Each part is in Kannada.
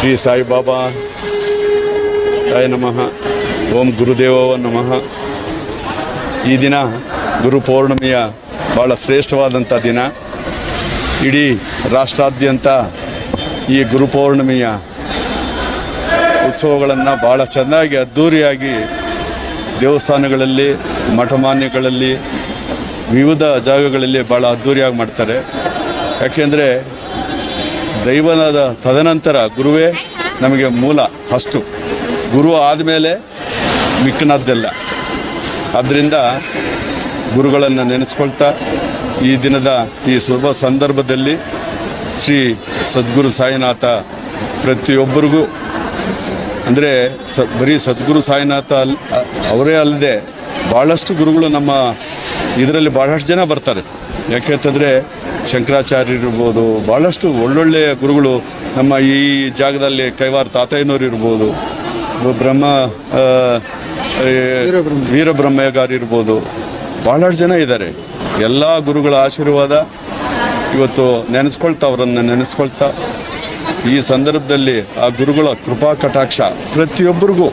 ಶ್ರೀ ಸಾಯಿಬಾಬಾ ತಾಯ ನಮಃ. ಓಂ ಗುರುದೇವ ನಮಃ. ಈ ದಿನ ಗುರು ಪೌರ್ಣಮಿಯ ಭಾಳ ಶ್ರೇಷ್ಠವಾದಂಥ ದಿನ. ಇಡೀ ರಾಷ್ಟ್ರಾದ್ಯಂತ ಈ ಗುರು ಪೌರ್ಣಮಿಯ ಉತ್ಸವಗಳನ್ನು ಭಾಳ ಚೆನ್ನಾಗಿ ಅದ್ಧೂರಿಯಾಗಿ ದೇವಸ್ಥಾನಗಳಲ್ಲಿ, ಮಠಮಾನ್ಯಗಳಲ್ಲಿ, ವಿವಿಧ ಜಾಗಗಳಲ್ಲಿ ಭಾಳ ಅದ್ಧೂರಿಯಾಗಿ ಮಾಡ್ತಾರೆ. ಯಾಕೆಂದರೆ ದೈವನಾದ ತದನಂತರ ಗುರುವೇ ನಮಗೆ ಮೂಲ. ಫಸ್ಟು ಗುರು ಆದಮೇಲೆ ಮಿಕ್ಕನದ್ದೆಲ್ಲ. ಆದ್ದರಿಂದ ಗುರುಗಳನ್ನು ನೆನೆಸ್ಕೊಳ್ತಾ ಈ ದಿನದ ಈ ಶುಭ ಸಂದರ್ಭದಲ್ಲಿ ಶ್ರೀ ಸದ್ಗುರು ಸಾಯಿನಾಥ ಪ್ರತಿಯೊಬ್ಬರಿಗೂ, ಅಂದರೆ ಬರೀ ಸದ್ಗುರು ಸಾಯಿನಾಥ ಅವರೇ ಅಲ್ಲದೆ ಭಾಳಷ್ಟು ಗುರುಗಳು ನಮ್ಮ ಇದರಲ್ಲಿ ಭಾಳಷ್ಟು ಜನ ಬರ್ತಾರೆ. ಯಾಕೆಂತಂದರೆ ಶಂಕರಾಚಾರ್ಯ ಇರ್ಬೋದು, ಭಾಳಷ್ಟು ಒಳ್ಳೊಳ್ಳೆಯ ಗುರುಗಳು ನಮ್ಮ ಈ ಜಾಗದಲ್ಲಿ ಕೈವಾರ ತಾತಯ್ಯನವ್ರು ಇರ್ಬೋದು, ವೀರಬ್ರಹ್ಮಯ್ಯಗಾರು ಇರ್ಬೋದು, ಭಾಳಷ್ಟು ಜನ ಇದ್ದಾರೆ. ಎಲ್ಲ ಗುರುಗಳ ಆಶೀರ್ವಾದ ಇವತ್ತು ನೆನೆಸ್ಕೊಳ್ತಾ, ಅವರನ್ನು ನೆನೆಸ್ಕೊಳ್ತಾ ಈ ಸಂದರ್ಭದಲ್ಲಿ ಆ ಗುರುಗಳ ಕೃಪಾ ಕಟಾಕ್ಷ ಪ್ರತಿಯೊಬ್ಬರಿಗೂ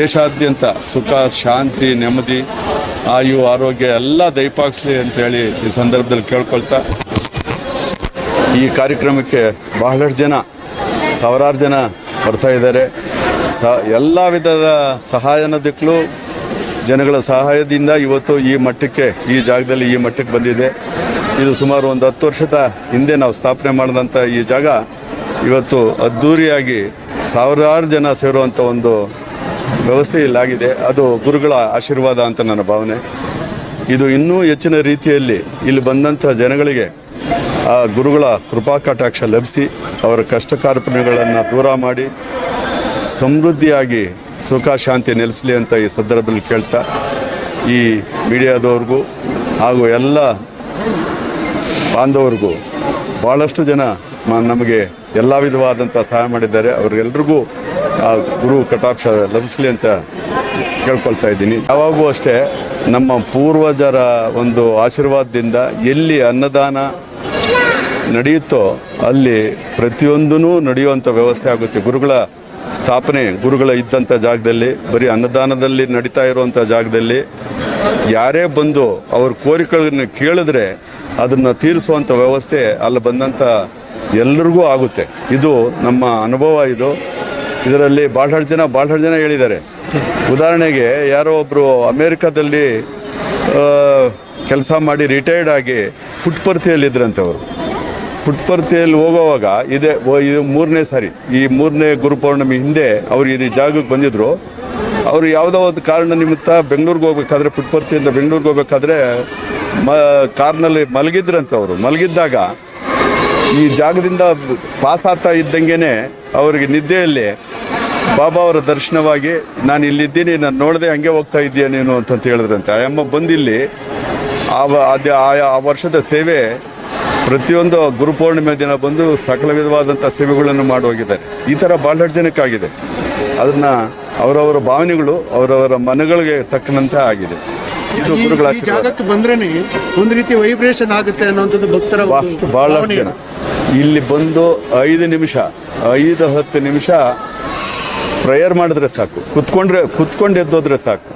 ದೇಶಾದ್ಯಂತ ಸುಖ, ಶಾಂತಿ, ನೆಮ್ಮದಿ, ಆಯು, ಆರೋಗ್ಯ ಎಲ್ಲ ದಯಪಾಲಿಸಲಿ ಅಂತೇಳಿ ಈ ಸಂದರ್ಭದಲ್ಲಿ ಕೇಳ್ಕೊಳ್ತಾ, ಈ ಕಾರ್ಯಕ್ರಮಕ್ಕೆ ಬಹಳಷ್ಟು ಜನ, ಸಾವಿರಾರು ಜನ ಬರ್ತಾ ಇದ್ದಾರೆ. ಎಲ್ಲ ವಿಧದ ಸಹಾಯನದಕ್ಕೂ ಜನಗಳ ಸಹಾಯದಿಂದ ಇವತ್ತು ಈ ಮಟ್ಟಕ್ಕೆ, ಈ ಜಾಗದಲ್ಲಿ ಈ ಮಟ್ಟಕ್ಕೆ ಬಂದಿದೆ. ಇದು ಸುಮಾರು ಒಂದು 10 ವರ್ಷದ ಹಿಂದೆ ನಾವು ಸ್ಥಾಪನೆ ಮಾಡಿದಂಥ ಈ ಜಾಗ ಇವತ್ತು ಅದ್ಧೂರಿಯಾಗಿ ಸಾವಿರಾರು ಜನ ಸೇರುವಂಥ ಒಂದು ವ್ಯವಸ್ಥೆ ಇಲ್ಲಾಗಿದೆ. ಅದು ಗುರುಗಳ ಆಶೀರ್ವಾದ ಅಂತ ನನ್ನ ಭಾವನೆ. ಇದು ಇನ್ನೂ ಹೆಚ್ಚಿನ ರೀತಿಯಲ್ಲಿ ಇಲ್ಲಿ ಬಂದಂಥ ಜನಗಳಿಗೆ ಆ ಗುರುಗಳ ಕೃಪಾ ಕಟಾಕ್ಷ ಲಭಿಸಿ ಅವರ ಕಷ್ಟ ಕಾರ್ಪಣ್ಯಗಳನ್ನು ದೂರ ಮಾಡಿ ಸಮೃದ್ಧಿಯಾಗಿ ಸುಖ ಶಾಂತಿ ನೆಲೆಸಲಿ ಅಂತ ಈ ಸಂದರ್ಭದಲ್ಲಿ ಕೇಳ್ತಾ, ಈ ಮೀಡಿಯಾದವ್ರಿಗೂ ಹಾಗೂ ಎಲ್ಲ ಬಾಂಧವರಿಗೂ ಭಾಳಷ್ಟು ಜನ ನಮಗೆ ಎಲ್ಲ ವಿಧವಾದಂಥ ಸಹಾಯ ಮಾಡಿದ್ದಾರೆ. ಅವ್ರಿಗೆಲ್ರಿಗೂ ಆ ಗುರು ಕಟಾಕ್ಷ ಲಭಿಸಲಿ ಅಂತ ಕೇಳ್ಕೊಳ್ತಾ ಇದ್ದೀನಿ. ಯಾವಾಗೂ ಅಷ್ಟೇ ನಮ್ಮ ಪೂರ್ವಜರ ಒಂದು ಆಶೀರ್ವಾದದಿಂದ ಎಲ್ಲಿ ಅನ್ನದಾನ ನಡೆಯುತ್ತೋ ಅಲ್ಲಿ ಪ್ರತಿಯೊಂದೂ ನಡೆಯುವಂಥ ವ್ಯವಸ್ಥೆ ಆಗುತ್ತೆ. ಗುರುಗಳ ಸ್ಥಾಪನೆ, ಗುರುಗಳ ಇದ್ದಂಥ ಜಾಗದಲ್ಲಿ, ಬರೀ ಅನ್ನದಾನದಲ್ಲಿ ನಡೀತಾ ಇರುವಂಥ ಜಾಗದಲ್ಲಿ ಯಾರೇ ಬಂದು ಅವ್ರ ಕೋರಿಕೆಗಳನ್ನು ಕೇಳಿದ್ರೆ ಅದನ್ನು ತೀರಿಸುವಂಥ ವ್ಯವಸ್ಥೆ ಅಲ್ಲಿ ಬಂದಂಥ ಎಲ್ಲರಿಗೂ ಆಗುತ್ತೆ. ಇದು ನಮ್ಮ ಅನುಭವ. ಇದರಲ್ಲಿ ಭಾಳಷ್ಟು ಜನ ಹೇಳಿದ್ದಾರೆ. ಉದಾಹರಣೆಗೆ ಯಾರೋ ಒಬ್ಬರು ಅಮೇರಿಕಾದಲ್ಲಿ ಕೆಲಸ ಮಾಡಿ ರಿಟೈರ್ಡ್ ಆಗಿ ಪುಟ್ಪರ್ತಿಯಲ್ಲಿದ್ದರಂತೆ. ಅವರು ಪುಟ್ಪರ್ತಿಯಲ್ಲಿ ಹೋಗೋವಾಗ ಇದು 3ನೇ ಸಾರಿ, ಈ 3ನೇ ಗುರುಪೌರ್ಣಮಿ ಹಿಂದೆ ಅವರು ಈ ಜಾಗಕ್ಕೆ ಬಂದಿದ್ದರು. ಅವರು ಯಾವುದೋ ಒಂದು ಕಾರಣ ನಿಮಿತ್ತ ಬೆಂಗಳೂರಿಗೆ ಹೋಗ್ಬೇಕಾದ್ರೆ, ಪುಟ್ಪರ್ತಿಯಿಂದ ಬೆಂಗಳೂರಿಗೆ ಹೋಗ್ಬೇಕಾದ್ರೆ ಕಾರ್ನಲ್ಲಿ ಮಲಗಿದ್ರಂತೆ. ಅವರು ಮಲಗಿದ್ದಾಗ ಈ ಜಾಗದಿಂದ ಪಾಸ್ ಆಗ್ತಾ ಇದ್ದಂಗೆ ಅವರಿಗೆ ನಿದ್ದೆಯಲ್ಲಿ ಬಾಬಾ ಅವರ ದರ್ಶನವಾಗಿ, ನಾನು ಇಲ್ಲಿದ್ದೀನಿ, ನಾನು ನೋಡದೆ ಹಂಗೆ ಹೋಗ್ತಾ ಇದ್ದೀಯ ನೀನು ಅಂತಂತ ಹೇಳಿದ್ರಂತೆ. ಆ ಅಮ್ಮ ಬಂದಿಲ್ಲಿ ಆ ವರ್ಷದ ಸೇವೆ ಪ್ರತಿಯೊಂದು ಗುರುಪೌರ್ಣಿಮೆ ದಿನ ಬಂದು ಸಕಲ ವಿಧವಾದಂಥ ಸೇವೆಗಳನ್ನು ಮಾಡಿ ಹೋಗಿದ್ದಾರೆ. ಈ ಥರ ಭಾಳಷ್ಟು ಜನಕ್ಕಾಗಿದೆ. ಅದನ್ನು ಅವರವರ ಭಾವನೆಗಳು ಅವರವರ ಮನಗಳಿಗೆ ತಕ್ಕನಂತೆ ಆಗಿದೆ. ಇದು ಗುರುಗಳ ಜಾಗಕ್ಕೆ ಬಂದ್ರೆ ಒಂದು ರೀತಿ ವೈಬ್ರೇಷನ್ ಆಗುತ್ತೆ ಅನ್ನೋಂಥದ್ದು ಭಕ್ತರ ಭಾಳಷ್ಟು ಜನ ಇಲ್ಲಿ ಬಂದು 5-10 ನಿಮಿಷ ಪ್ರೇಯರ್ ಮಾಡಿದ್ರೆ ಸಾಕು, ಕುತ್ಕೊಂಡು ಎದ್ದೋದ್ರೆ ಸಾಕು.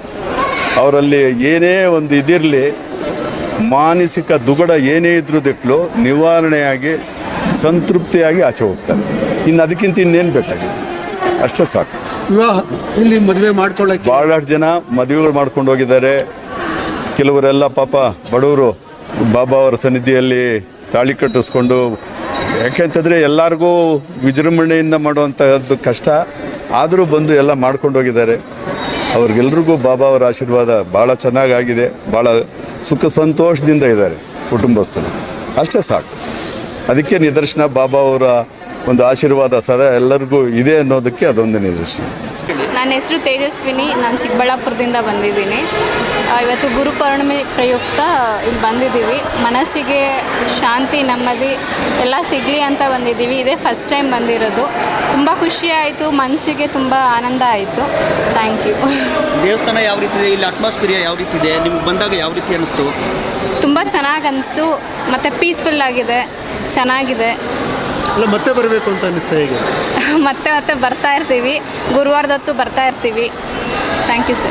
ಅವರಲ್ಲಿ ಏನೇ ಒಂದು ಇದಿರಲಿ, ಮಾನಸಿಕ ದುಗಡ ಏನೇ ಇದ್ರೂ ದಿಕ್ಕಲು ನಿವಾರಣೆಯಾಗಿ ಸಂತೃಪ್ತಿಯಾಗಿ ಆಚೆ ಹೋಗ್ತಾರೆ. ಇನ್ನು ಅದಕ್ಕಿಂತ ಇನ್ನೇನು ಬೇಕಾಗಿದೆ, ಅಷ್ಟೇ ಸಾಕು. ವಿವಾಹ ಇಲ್ಲಿ ಮದುವೆ ಮಾಡ್ಕೊಳ್ಳೋಕೆ ಭಾಳಷ್ಟು ಜನ ಮದುವೆಗಳು ಮಾಡ್ಕೊಂಡು ಹೋಗಿದ್ದಾರೆ. ಕೆಲವರೆಲ್ಲ ಪಾಪ ಬಡವರು ಬಾಬಾ ಅವರ ಸನ್ನಿಧಿಯಲ್ಲಿ ತಾಳಿ ಕಟ್ಟಿಸ್ಕೊಂಡು, ಯಾಕೆಂತಂದರೆ ಎಲ್ಲರಿಗೂ ವಿಜೃಂಭಣೆಯಿಂದ ಮಾಡುವಂಥದ್ದು ಕಷ್ಟ, ಆದರೂ ಬಂದು ಎಲ್ಲ ಮಾಡ್ಕೊಂಡು ಹೋಗಿದ್ದಾರೆ. ಅವ್ರಿಗೆಲ್ರಿಗೂ ಬಾಬಾ ಅವರ ಆಶೀರ್ವಾದ ಭಾಳ ಚೆನ್ನಾಗಾಗಿದೆ. ಭಾಳ ಸುಖ ಸಂತೋಷದಿಂದ ಇದ್ದಾರೆ ಕುಟುಂಬಸ್ಥರು, ಅಷ್ಟೇ ಸಾಕು. ಅದಕ್ಕೆ ನಿದರ್ಶನ ಬಾಬಾ ಅವರ ಒಂದು ಆಶೀರ್ವಾದ ಸದಾ ಎಲ್ಲರಿಗೂ ಇದೆ ಅನ್ನೋದಕ್ಕೆ ಅದೊಂದು ನಿದರ್ಶನ. ನನ್ನ ಹೆಸರು ತೇಜಸ್ವಿನಿ, ನಾನು ಚಿಕ್ಕಬಳ್ಳಾಪುರದಿಂದ ಬಂದಿದ್ದೀನಿ. ಇವತ್ತು ಗುರುಪೌರ್ಣಿಮೆ ಪ್ರಯುಕ್ತ ಇಲ್ಲಿ ಬಂದಿದ್ದೀವಿ. ಮನಸ್ಸಿಗೆ ಶಾಂತಿ, ನೆಮ್ಮದಿ ಎಲ್ಲ ಸಿಗಲಿ ಅಂತ ಬಂದಿದ್ದೀವಿ. ಇದೇ ಫಸ್ಟ್ ಟೈಮ್ ಬಂದಿರೋದು. ತುಂಬ ಖುಷಿ ಆಯಿತು, ಮನಸ್ಸಿಗೆ ತುಂಬ ಆನಂದ ಆಯಿತು. Thank you. ದೇವಸ್ಥಾನ ಯಾವ ರೀತಿ ಇದೆ, ಇಲ್ಲಿ ಅಟ್ಮಾಸ್ಫಿಯರ್ ಯಾವ ರೀತಿ ಇದೆ, ನಿಮ್ಗೆ ಬಂದಾಗ ಯಾವ ರೀತಿ ಅನ್ನಿಸ್ತು? ತುಂಬ ಚೆನ್ನಾಗಿ ಅನ್ನಿಸ್ತು, ಮತ್ತು ಪೀಸ್ಫುಲ್ ಆಗಿದೆ, ಚೆನ್ನಾಗಿದೆ. ಅಲ್ಲ ಮತ್ತೆ ಬರಬೇಕು ಅಂತ ಅನ್ನಿಸ್ತಾ ಹೇಗೆ? ಮತ್ತೆ ಮತ್ತೆ ಬರ್ತಾ ಇರ್ತೀವಿ, ಗುರುವಾರದೊತ್ತು ಬರ್ತಾ ಇರ್ತೀವಿ. Thank you sir.